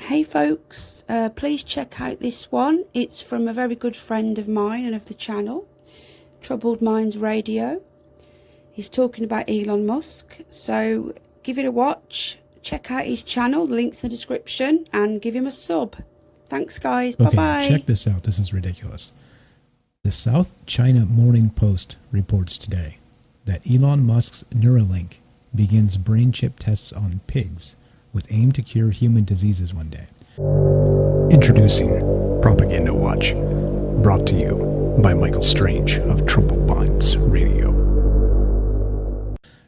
Hey folks, please check out this one. It's from a very good friend of mine and of the channel, Troubled Minds Radio. He's talking about Elon Musk, so give it a watch, check out his channel, the link's in the description, and give him a sub. Thanks guys, Okay, bye-bye. check this out, this is ridiculous. The South China Morning Post reports today that Elon Musk's Neuralink begins brain chip tests on pigs with aim to cure human diseases one day. Introducing Propaganda Watch, brought to you by Michael Strange of Troubled Minds Radio.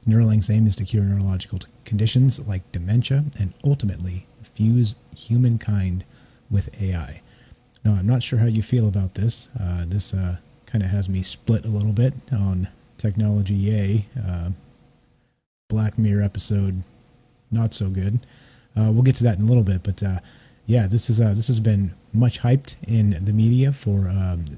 Neuralink's aim is to cure neurological conditions like dementia and ultimately fuse humankind with AI. Now, I'm not sure how you feel about this. This kind of has me split a little bit on technology, yay. Black Mirror episode, not so good. We'll get to that in a little bit, but yeah, this has been much hyped in the media for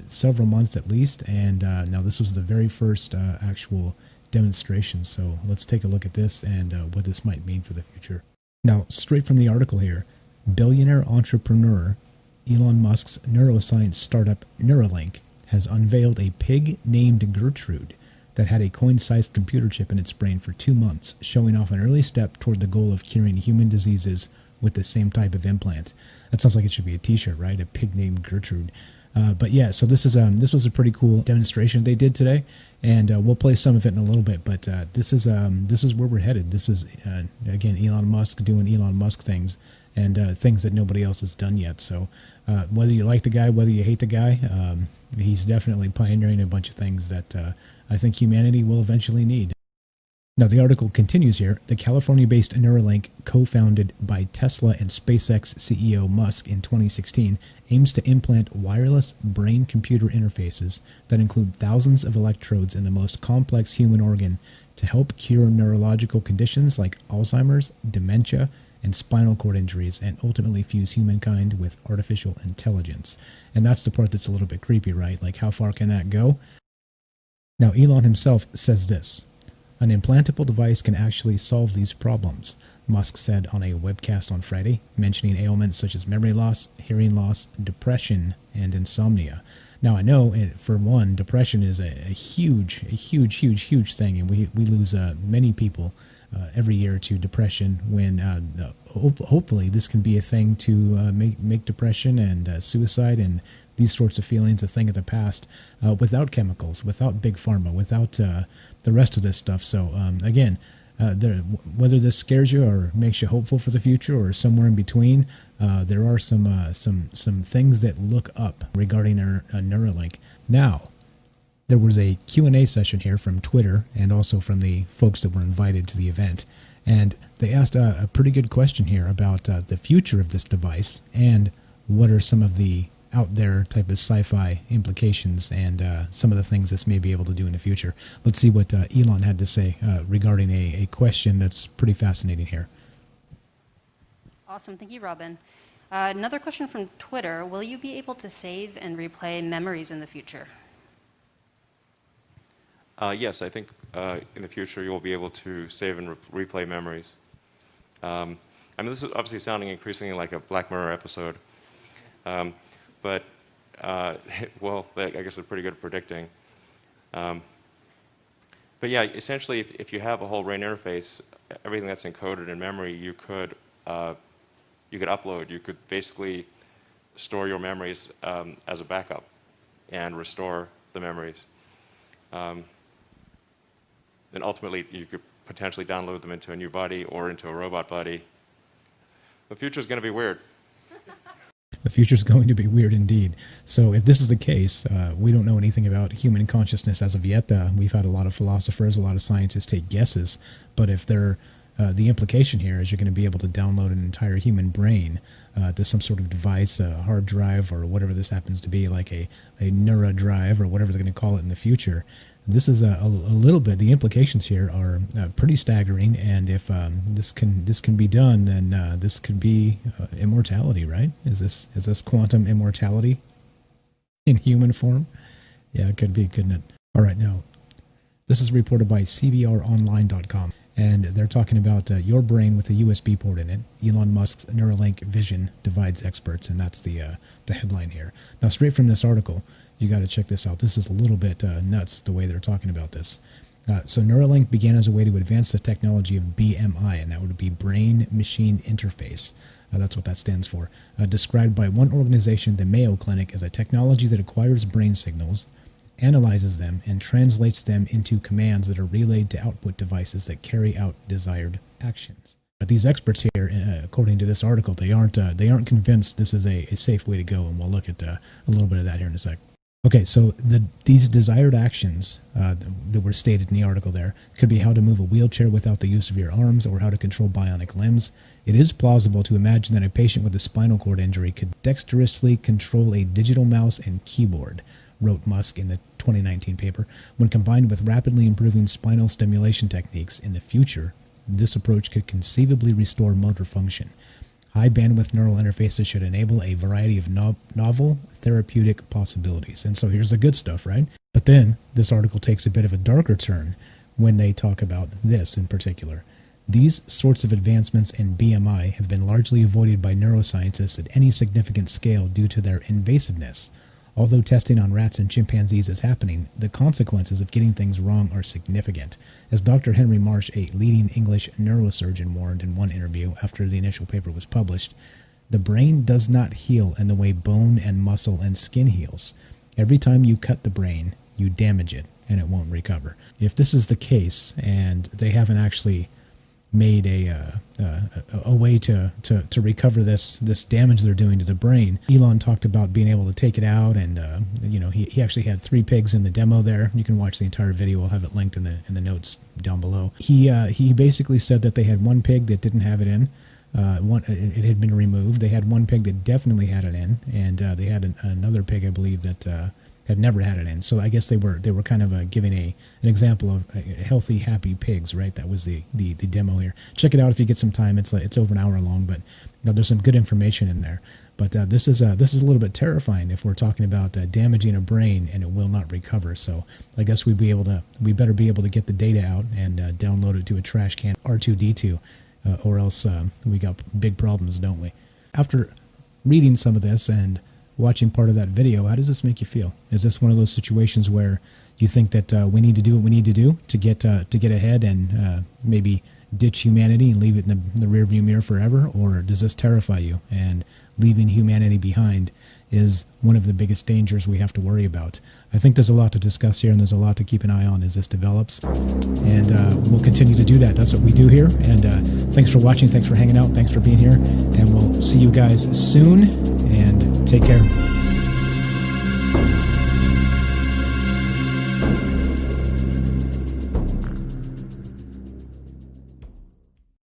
several months at least, and now this was the very first actual demonstration. So let's take a look at this and what this might mean for the future. Now, straight from the article here, billionaire entrepreneur Elon Musk's neuroscience startup Neuralink has unveiled a pig named Gertrude that had a coin-sized computer chip in its brain for 2 months, showing off an early step toward the goal of curing human diseases with the same type of implant. That sounds like it should be a t-shirt, right? A pig named Gertrude. But yeah, so this was a pretty cool demonstration they did today, and we'll play some of it in a little bit. But this is where we're headed. This is again Elon Musk doing Elon Musk things, and things that nobody else has done yet. So whether you like the guy, whether you hate the guy, he's definitely pioneering a bunch of things that I think humanity will eventually need. Now, the article continues here. The California-based Neuralink, co-founded by Tesla and SpaceX CEO Musk in 2016, aims to implant wireless brain-computer interfaces that include thousands of electrodes in the most complex human organ to help cure neurological conditions like Alzheimer's, dementia, and spinal cord injuries, and ultimately fuse humankind with artificial intelligence. And that's the part that's a little bit creepy, right? Like, how far can that go? Now, Elon himself says this: "An implantable device can actually solve these problems," Musk said on a webcast on Friday, mentioning ailments such as memory loss, hearing loss, depression, and insomnia. Now, I know, for one, depression is a huge thing, and we lose many people every year to depression, when hopefully this can be a thing to make depression and suicide and these sorts of feelings a thing of the past, without chemicals, without big pharma, without the rest of this stuff. So again, whether this scares you or makes you hopeful for the future or somewhere in between, there are some things that look up regarding our Neuralink. Now, there was a Q&A session here from Twitter and also from the folks that were invited to the event, and they asked a pretty good question here about the future of this device and what are some of the out there type of sci-fi implications and some of the things this may be able to do in the future. Let's see what Elon had to say regarding a question that's pretty fascinating here. Awesome, thank you, Robin. Another question from Twitter: will you be able to save and replay memories in the future? Yes, I think in the future you'll be able to save and replay memories. I mean, this is obviously sounding increasingly like a Black Mirror episode, but well, I guess they're pretty good at predicting. But yeah, essentially, if you have a whole brain interface, everything that's encoded in memory, you could upload. You could basically store your memories as a backup and restore the memories. And ultimately, you could potentially download them into a new body or into a robot body. The future is going to be weird. The future is going to be weird indeed. So if this is the case, we don't know anything about human consciousness as of yet. We've had a lot of philosophers, a lot of scientists take guesses. But if they're, the implication here is you're going to be able to download an entire human brain to some sort of device, a hard drive or whatever this happens to be, like a neura drive or whatever they're going to call it in the future. This is a little bit, the implications here are pretty staggering, and if this can be done, then this could be immortality, right? Is this quantum immortality in human form? Yeah, it could be, couldn't it? All right, now, this is reported by CBROnline.com. And they're talking about your brain with a USB port in it. Elon Musk's Neuralink vision divides experts, and that's the headline here. Now, straight from this article, you got to check this out. This is a little bit nuts the way they're talking about this. So Neuralink began as a way to advance the technology of BMI, and that would be brain-machine interface. That's what that stands for. Described by one organization, the Mayo Clinic, as a technology that acquires brain signals, analyzes them, and translates them into commands that are relayed to output devices that carry out desired actions. But these experts here, according to this article, they aren't convinced this is a safe way to go, and we'll look at a little bit of that here in a sec. Okay, so these desired actions that were stated in the article there could be how to move a wheelchair without the use of your arms or how to control bionic limbs. It is plausible to imagine that a patient with a spinal cord injury could dexterously control a digital mouse and keyboard, wrote Musk in the 2019 paper. When combined with rapidly improving spinal stimulation techniques in the future, this approach could conceivably restore motor function. High bandwidth neural interfaces should enable a variety of novel therapeutic possibilities. And so here's the good stuff, right? But then this article takes a bit of a darker turn when they talk about this in particular. These sorts of advancements in BMI have been largely avoided by neuroscientists at any significant scale due to their invasiveness. Although testing on rats and chimpanzees is happening, the consequences of getting things wrong are significant. As Dr. Henry Marsh, a leading English neurosurgeon, warned in one interview after the initial paper was published, the brain does not heal in the way bone and muscle and skin heals. Every time you cut the brain, you damage it, and it won't recover. If this is the case, and they haven't actually made a way to recover this damage they're doing to the brain. Elon talked about being able to take it out, and he actually had 3 pigs in the demo there. You can watch the entire video. We'll have it linked in the notes down below. He basically said that they had 1 pig that didn't have it in. It had been removed. They had 1 pig that definitely had it in, and they had another pig, I believe, that had never had it in. So I guess they were kind of giving an example of healthy, happy pigs, right? That was the demo here. Check it out if you get some time. It's over an hour long, but there's some good information in there. But this is a little bit terrifying if we're talking about damaging a brain and it will not recover. So I guess we better be able to get the data out and download it to a trash can R2D2, or else we got big problems, don't we? After reading some of this and watching part of that video, how does this make you feel? Is this one of those situations where you think that we need to do what we need to do to get ahead and maybe ditch humanity and leave it in the rearview mirror forever? Or does this terrify you, and leaving humanity behind is one of the biggest dangers we have to worry about? I think there's a lot to discuss here, and there's a lot to keep an eye on as this develops, and we'll continue to do that. That's what we do here, and thanks for watching, thanks for hanging out, thanks for being here, and we'll see you guys soon, and take care.